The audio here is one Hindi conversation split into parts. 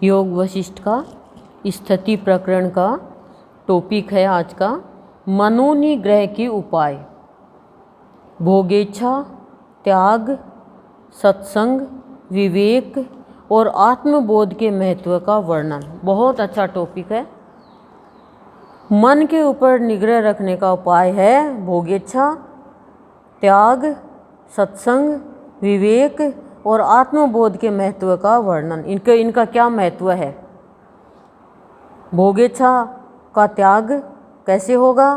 योग वशिष्ठ का स्थिति प्रकरण का टॉपिक है आज का मनोनिग्रह के उपाय। भोगेच्छा, त्याग, सत्संग, विवेक और आत्मबोध के महत्व का वर्णन। बहुत अच्छा टॉपिक है। मन के ऊपर निग्रह रखने का उपाय है भोगेच्छा, त्याग, सत्संग, विवेक और आत्मबोध के महत्व का वर्णन। इनका क्या महत्व है? भोगेच्छा का त्याग कैसे होगा,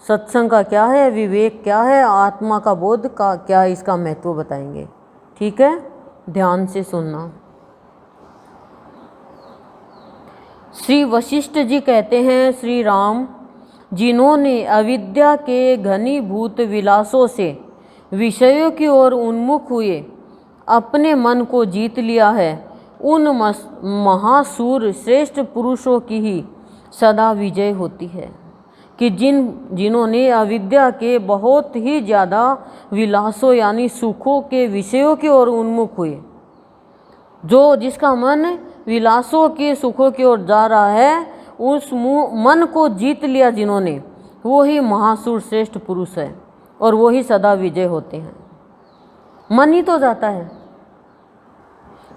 सत्संग का क्या है, विवेक क्या है, आत्मा का बोध का क्या है, इसका महत्व बताएंगे। ठीक है, ध्यान से सुनना। श्री वशिष्ठ जी कहते हैं, श्री राम जिन्होंने अविद्या के घनीभूत विलासों से विषयों की ओर उन्मुख हुए अपने मन को जीत लिया है, उन महासूर श्रेष्ठ पुरुषों की ही सदा विजय होती है। कि जिन्होंने अविद्या के बहुत ही ज़्यादा विलासों यानी सुखों के विषयों की ओर उन्मुख हुए, जिसका मन विलासों के सुखों की ओर जा रहा है, उस मन को जीत लिया जिन्होंने, वो ही महासूर श्रेष्ठ पुरुष है और वो ही सदा विजय होते हैं। मन ही तो जाता है।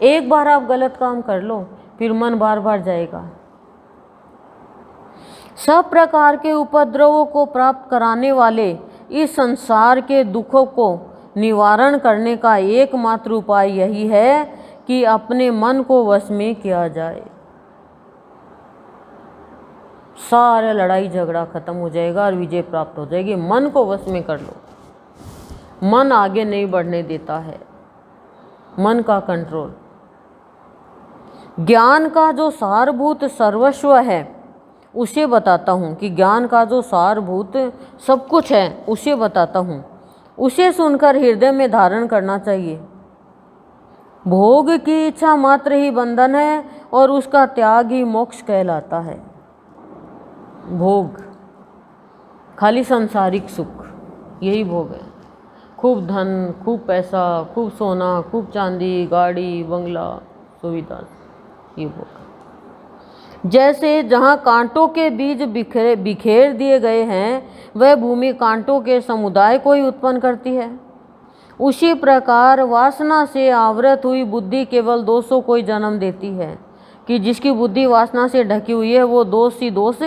एक बार आप गलत काम कर लो, फिर मन बार बार जाएगा। सब प्रकार के उपद्रवों को प्राप्त कराने वाले इस संसार के दुखों को निवारण करने का एकमात्र उपाय यही है कि अपने मन को वश में किया जाए। सारा लड़ाई झगड़ा खत्म हो जाएगा और विजय प्राप्त हो जाएगी। मन को वश में कर लो। मन आगे नहीं बढ़ने देता है, मन का कंट्रोल। ज्ञान का जो सारभूत सर्वस्व है उसे बताता हूँ, कि ज्ञान का जो सारभूत सब कुछ है उसे बताता हूँ। उसे सुनकर हृदय में धारण करना चाहिए। भोग की इच्छा मात्र ही बंधन है और उसका त्याग ही मोक्ष कहलाता है। भोग खाली सांसारिक सुख, यही भोग है। खूब धन, खूब पैसा, खूब सोना, खूब चांदी, गाड़ी, बंगला, सुविधा, ये भोग। जैसे जहाँ कांटों के बीज बिखेर दिए गए हैं, वह भूमि कांटों के समुदाय को ही उत्पन्न करती है। उसी प्रकार वासना से आवृत हुई बुद्धि केवल दोषों को ही जन्म देती है। कि जिसकी बुद्धि वासना से ढकी हुई है, वो दोष ही दोष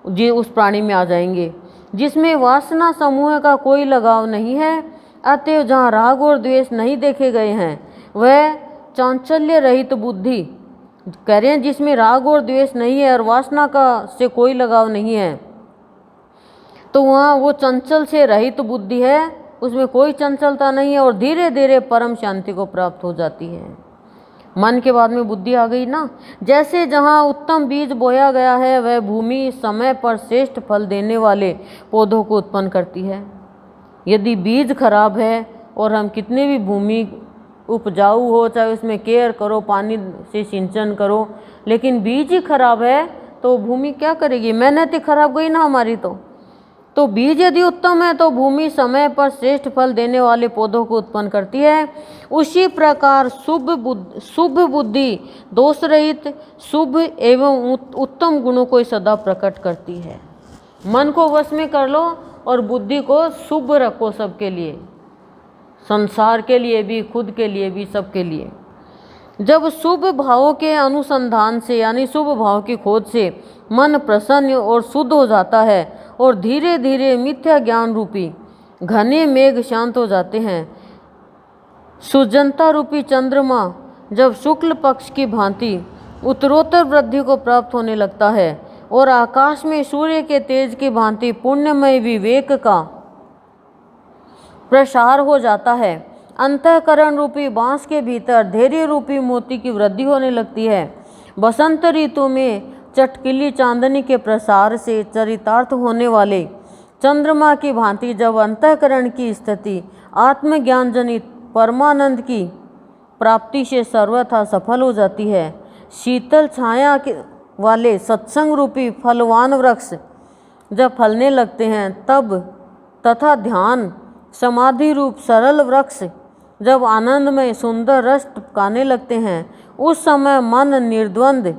जी उस प्राणी में आ जाएंगे। जिसमें वासना समूह का कोई लगाव नहीं है, अतएव जहाँ राग और द्वेष नहीं देखे गए हैं, वह चांचल्य रहित बुद्धि कह रहे हैं। जिसमें राग और द्वेष नहीं है और वासना का से कोई लगाव नहीं है, तो वहाँ वो चंचल से रहित बुद्धि है, उसमें कोई चंचलता नहीं है और धीरे धीरे परम शांति को प्राप्त हो जाती है। मन के बाद में बुद्धि आ गई ना। जैसे जहाँ उत्तम बीज बोया गया है, वह भूमि समय पर श्रेष्ठ फल देने वाले पौधों को उत्पन्न करती है। यदि बीज खराब है और हम कितने भी भूमि उपजाऊ हो, चाहे उसमें केयर करो, पानी से सिंचन करो, लेकिन बीज ही खराब है तो भूमि क्या करेगी? मेहनत ही खराब गई ना हमारी। तो बीज यदि उत्तम है तो भूमि समय पर श्रेष्ठ फल देने वाले पौधों को उत्पन्न करती है। उसी प्रकार शुभ बुद्धि दोष रहित शुभ एवं उत्तम गुणों को सदा प्रकट करती है। मन को वश में कर लो और बुद्धि को शुभ रखो, सबके लिए, संसार के लिए भी, खुद के लिए भी, सबके लिए। जब शुभ भावों के अनुसंधान से यानी शुभ भाव की खोज से मन प्रसन्न और शुद्ध हो जाता है और धीरे धीरे मिथ्या ज्ञान रूपी घने मेघ शांत हो जाते हैं, सुजनता रूपी चंद्रमा जब शुक्ल पक्ष की भांति उत्तरोत्तर वृद्धि को प्राप्त होने लगता है और आकाश में सूर्य के तेज की भांति पुण्यमय विवेक का प्रसार हो जाता है, अंतःकरण रूपी बांस के भीतर धैर्य रूपी मोती की वृद्धि होने लगती है। बसंत ऋतु में चटकीली चांदनी के प्रसार से चरितार्थ होने वाले चंद्रमा की भांति जब अंतःकरण की स्थिति आत्मज्ञान जनित परमानंद की प्राप्ति से सर्वथा सफल हो जाती है, शीतल छाया के वाले सत्संग रूपी फलवान वृक्ष जब फलने लगते हैं, तब तथा ध्यान समाधि रूप सरल वृक्ष जब आनंद में सुंदर रस टपकाने लगते हैं, उस समय मन निर्द्वंद,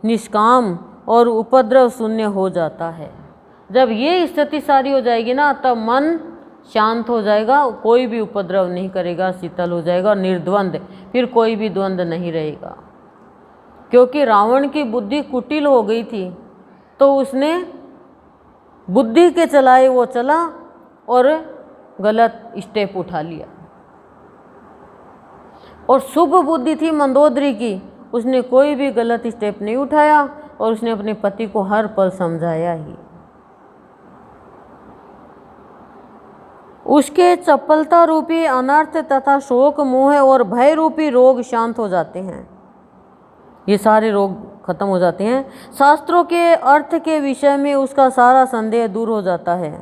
निष्काम और उपद्रव शून्य हो जाता है। जब ये स्थिति सारी हो जाएगी ना, तब मन शांत हो जाएगा, कोई भी उपद्रव नहीं करेगा, शीतल हो जाएगा, निर्द्वंद, फिर कोई भी द्वंद नहीं रहेगा। क्योंकि रावण की बुद्धि कुटिल हो गई थी, तो उसने बुद्धि के चलाए वो चला और गलत स्टेप उठा लिया। और शुभ बुद्धि थी मंदोदरी की, उसने कोई भी गलत स्टेप नहीं उठाया और उसने अपने पति को हर पल समझाया ही। उसके चपलता रूपी अनर्थ तथा शोक, मोह और भय रूपी रोग शांत हो जाते हैं। ये सारे रोग खत्म हो जाते हैं। शास्त्रों के अर्थ के विषय में उसका सारा संदेह दूर हो जाता है।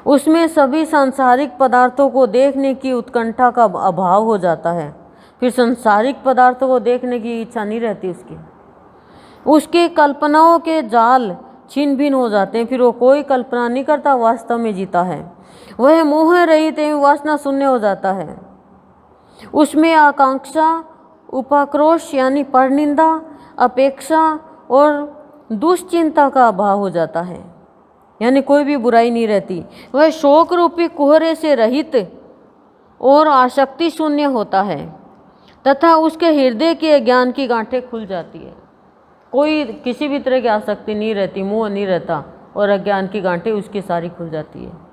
उसमें सभी सांसारिक पदार्थों को देखने की उत्कंठा का अभाव हो जाता है। फिर सांसारिक पदार्थों को देखने की इच्छा नहीं रहती उसकी। उसके कल्पनाओं के जाल छिन्न भिन्न हो जाते हैं। फिर वो कोई कल्पना नहीं करता, वास्तव में जीता है। वह मोह रहित एवं वासना शून्य हो जाता है। उसमें आकांक्षा, उपाक्रोश यानी परनिंदा, अपेक्षा और दुश्चिंता का अभाव हो जाता है, यानी कोई भी बुराई नहीं रहती। वह शोक रूपी कुहरे से रहित और आसक्ति शून्य होता है तथा उसके हृदय के ज्ञान की गांठें खुल जाती है। कोई किसी भी तरह की आसक्ति नहीं रहती, मोह नहीं रहता और अज्ञान की गांठें उसकी सारी खुल जाती है।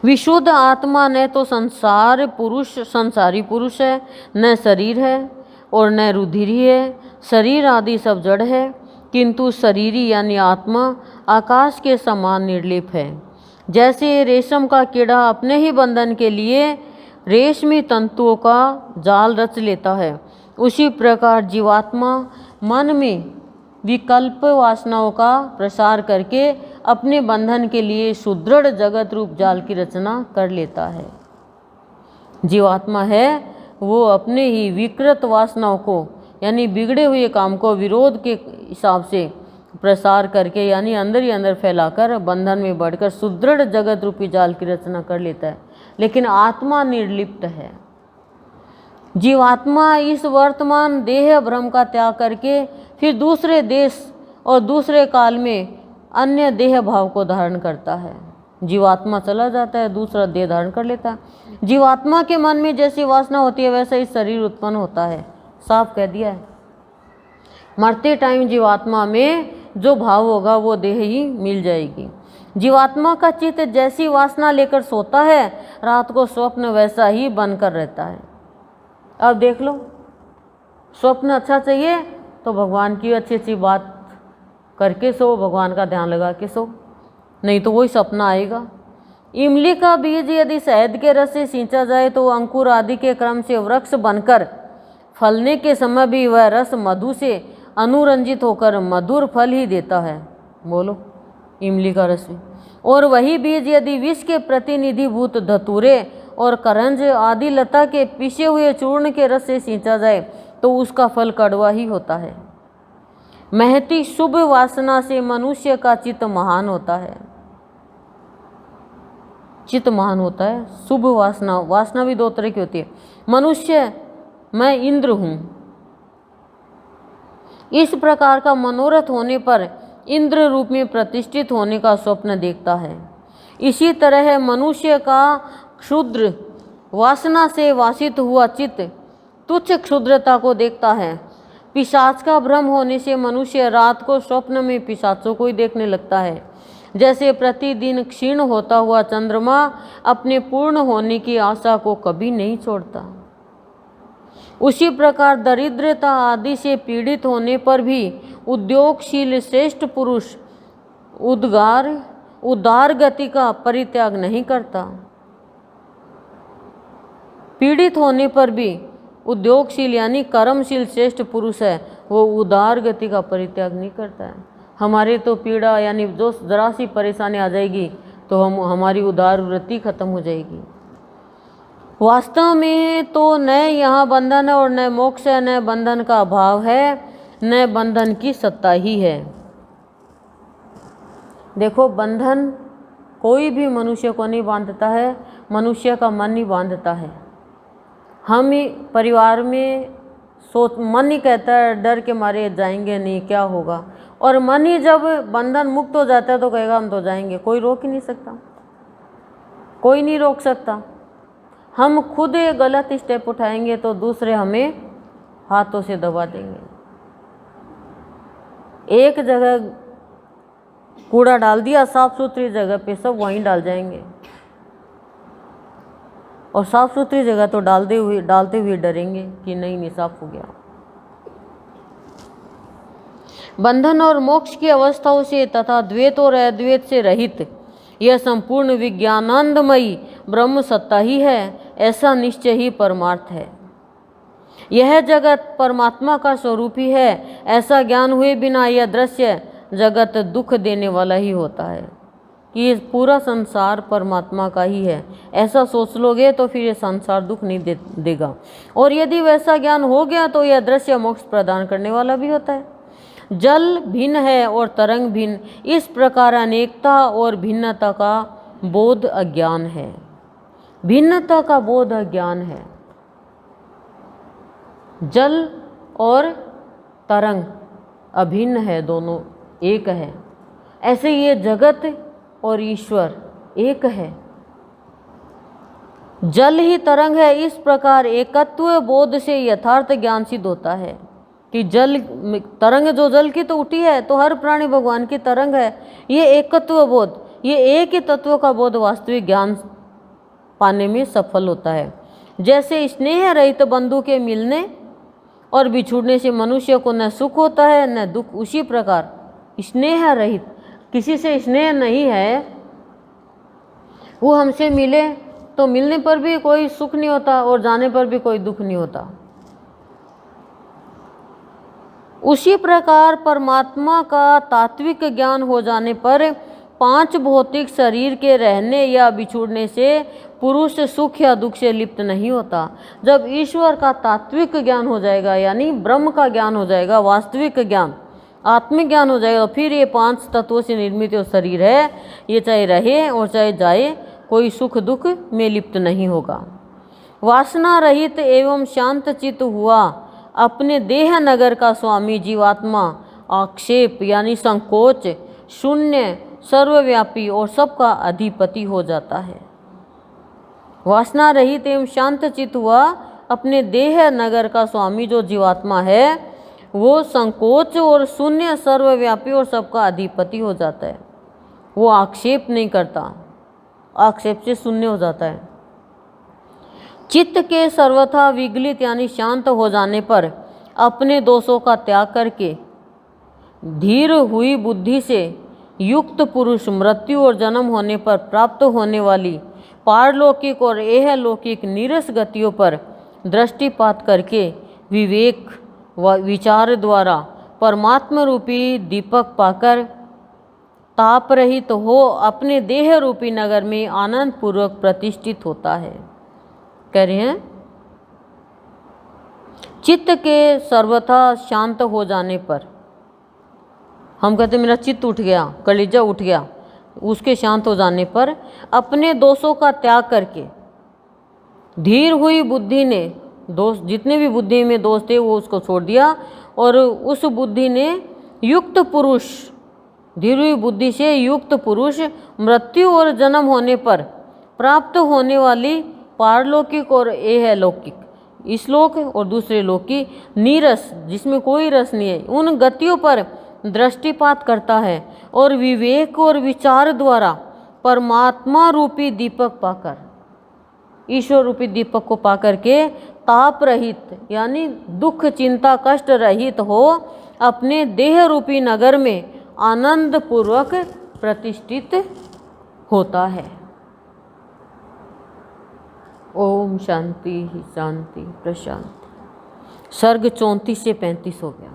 विशुद्ध आत्मा न तो संसारी पुरुष है, न शरीर है और न रुधिर ही है। शरीर आदि सब जड़ है, किंतु शरीरी यानी आत्मा आकाश के समान निर्लिप है। जैसे रेशम का कीड़ा अपने ही बंधन के लिए रेशमी तंतुओं का जाल रच लेता है, उसी प्रकार जीवात्मा मन में विकल्प वासनाओं का प्रसार करके अपने बंधन के लिए सुदृढ़ जगत रूप जाल की रचना कर लेता है। जीवात्मा है वो अपने ही विकृत वासनाओं को यानी बिगड़े हुए काम को विरोध के हिसाब से प्रसार करके यानी अंदर ही अंदर फैलाकर बंधन में बढ़कर सुदृढ़ जगत रूपी जाल की रचना कर लेता है। लेकिन आत्मा निर्लिप्त है। जीवात्मा इस वर्तमान देह भ्रम का त्याग करके फिर दूसरे देश और दूसरे काल में अन्य देह भाव को धारण करता है। जीवात्मा चला जाता है, दूसरा देह धारण कर लेता है। जीवात्मा के मन में जैसी वासना होती है वैसा ही शरीर उत्पन्न होता है, साफ कह दिया है। मरते टाइम जीवात्मा में जो भाव होगा वो देह ही मिल जाएगी। जीवात्मा का चित्त जैसी वासना लेकर सोता है, रात को स्वप्न वैसा ही बनकर रहता है। अब देख लो, स्वप्न अच्छा चाहिए तो भगवान की अच्छी अच्छी बात करके सो, भगवान का ध्यान लगा के सो, नहीं तो वही सपना आएगा। इमली का बीज यदि शहद के रस से सींचा जाए तो अंकुर आदि के क्रम से वृक्ष बनकर फलने के समय भी वह रस मधु से अनुरंजित होकर मधुर फल ही देता है। बोलो, इमली का रस भी। और वही बीज यदि विष के प्रतिनिधिभूत धतूरे और करंज आदि लता के पिसे हुए चूर्ण के रस से सींचा जाए तो उसका फल कड़वा ही होता है। महती शुभ वासना से मनुष्य का चित्त महान होता है। चित्त महान होता है। शुभ वासना, वासना भी दो तरह की होती है। मनुष्य, मैं इंद्र हूँ, इस प्रकार का मनोरथ होने पर इंद्र रूप में प्रतिष्ठित होने का स्वप्न देखता है। इसी तरह मनुष्य का क्षुद्र वासना से वासित हुआ चित्त तुच्छ क्षुद्रता को देखता है। पिशाच का भ्रम होने से मनुष्य रात को स्वप्न में पिशाचों को ही देखने लगता है। जैसे प्रतिदिन क्षीण होता हुआ चंद्रमा अपने पूर्ण होने की आशा को कभी नहीं छोड़ता, उसी प्रकार दरिद्रता आदि से पीड़ित होने पर भी उद्योगशील श्रेष्ठ पुरुष उदार गति का परित्याग नहीं करता। पीड़ित होने पर भी उद्योगशील यानी कर्मशील श्रेष्ठ पुरुष है, वो उदार गति का परित्याग नहीं करता है। हमारे तो पीड़ा यानी जो जरा सी परेशानी आ जाएगी तो हमारी उदार वृत्ति खत्म हो जाएगी। वास्तव में तो न यहाँ बंधन है और न मोक्ष है, न बंधन का अभाव है, न बंधन की सत्ता ही है। देखो, बंधन कोई भी मनुष्य को नहीं बांधता है, मनुष्य का मन ही बांधता है। हम परिवार में मन ही कहता है डर के मारे जाएंगे नहीं, क्या होगा। और मन ही जब बंधन मुक्त हो जाता है तो कहेगा हम तो जाएंगे। कोई रोक ही नहीं सकता, कोई नहीं रोक सकता। हम खुद एक गलत स्टेप उठाएंगे तो दूसरे हमें हाथों से दबा देंगे। एक जगह कूड़ा डाल दिया, साफ सुथरी जगह पे सब वहीं डाल जाएंगे, और साफ सुथरी जगह तो डालते हुए डरेंगे कि नहीं साफ हो गया। बंधन और मोक्ष की अवस्थाओं से तथा द्वैत और अद्वैत से रहित यह संपूर्ण विज्ञानानंदमयी ब्रह्म सत्ता ही है, ऐसा निश्चय ही परमार्थ है। यह जगत परमात्मा का स्वरूप ही है, ऐसा ज्ञान हुए बिना यह दृश्य जगत दुख देने वाला ही होता है कि ये पूरा संसार परमात्मा का ही है। ऐसा सोच लोगे तो फिर ये संसार दुख नहीं देगा। और यदि वैसा ज्ञान हो गया तो यह दृश्य मोक्ष प्रदान करने वाला भी होता है। जल भिन्न है और तरंग भिन्न, इस प्रकार अनेकता और भिन्नता का बोध अज्ञान है। भिन्नता का बोध अज्ञान है। जल और तरंग अभिन्न है, दोनों एक है। ऐसे ये जगत और ईश्वर एक है। जल ही तरंग है, इस प्रकार एकत्व बोध से यथार्थ ज्ञान सिद्ध होता है कि जल तरंग जो जल की तो उठी है, तो हर प्राणी भगवान की तरंग है। ये एकत्व बोध, ये एक ही तत्व का बोध वास्तविक ज्ञान पाने में सफल होता है। जैसे स्नेह रहित बंधु के मिलने और बिछुड़ने से मनुष्य को न सुख होता है न दुख, उसी प्रकार स्नेह रहित, किसी से स्नेह नहीं है, वो हमसे मिले तो मिलने पर भी कोई सुख नहीं होता और जाने पर भी कोई दुख नहीं होता। उसी प्रकार परमात्मा का तात्विक ज्ञान हो जाने पर पांच भौतिक शरीर के रहने या बिछुड़ने से पुरुष सुख या दुख से लिप्त नहीं होता। जब ईश्वर का तात्विक ज्ञान हो जाएगा, यानी ब्रह्म का ज्ञान हो जाएगा, वास्तविक ज्ञान, आत्मिक ज्ञान हो जाएगा, फिर ये पांच तत्वों से निर्मित जो शरीर है, ये चाहे रहे और चाहे जाए, कोई सुख दुख में लिप्त नहीं होगा। वासना रहित एवं शांत चित्त हुआ अपने देह नगर का स्वामी जीवात्मा आक्षेप यानी संकोच शून्य, सर्वव्यापी और सबका अधिपति हो जाता है। वासना रहित एवं शांत चित्त हुआ अपने देह नगर का स्वामी जो जीवात्मा है, वो संकोच और शून्य, सर्वव्यापी और सबका अधिपति हो जाता है। वो आक्षेप नहीं करता, आक्षेप से शून्य हो जाता है। चित्त के सर्वथा विगलित यानी शांत हो जाने पर अपने दोषों का त्याग करके धीर हुई बुद्धि से युक्त पुरुष मृत्यु और जन्म होने पर प्राप्त होने वाली पारलौकिक और एहलौकिक नीरस गतियों पर दृष्टिपात करके विवेक व विचार द्वारा परमात्मा रूपी दीपक पाकर ताप रहित हो अपने देह रूपी नगर में आनंद पूर्वक प्रतिष्ठित होता है। कह रहे हैं चित्त के सर्वथा शांत हो जाने पर, हम कहते मेरा चित्त उठ गया, कलेजा उठ गया, उसके शांत हो जाने पर अपने दोषों का त्याग करके धीर हुई बुद्धि ने, दोष जितने भी बुद्धि में दोष थे वो उसको छोड़ दिया, और उस बुद्धि ने युक्त पुरुष, धीर हुई बुद्धि से युक्त पुरुष मृत्यु और जन्म होने पर प्राप्त होने वाली पारलौकिक और एहलौकिक, इस लोक और दूसरे लोक की नीरस, जिसमें कोई रस नहीं है, उन गतियों पर दृष्टिपात करता है और विवेक और विचार द्वारा परमात्मा रूपी दीपक पाकर, ईश्वर रूपी दीपक को पाकर के ताप रहित यानी दुख चिंता कष्ट रहित हो अपने देह रूपी नगर में आनंद पूर्वक प्रतिष्ठित होता है। ओम शांति ही शांति प्रशांति। सर्ग 34 से 35 हो गया।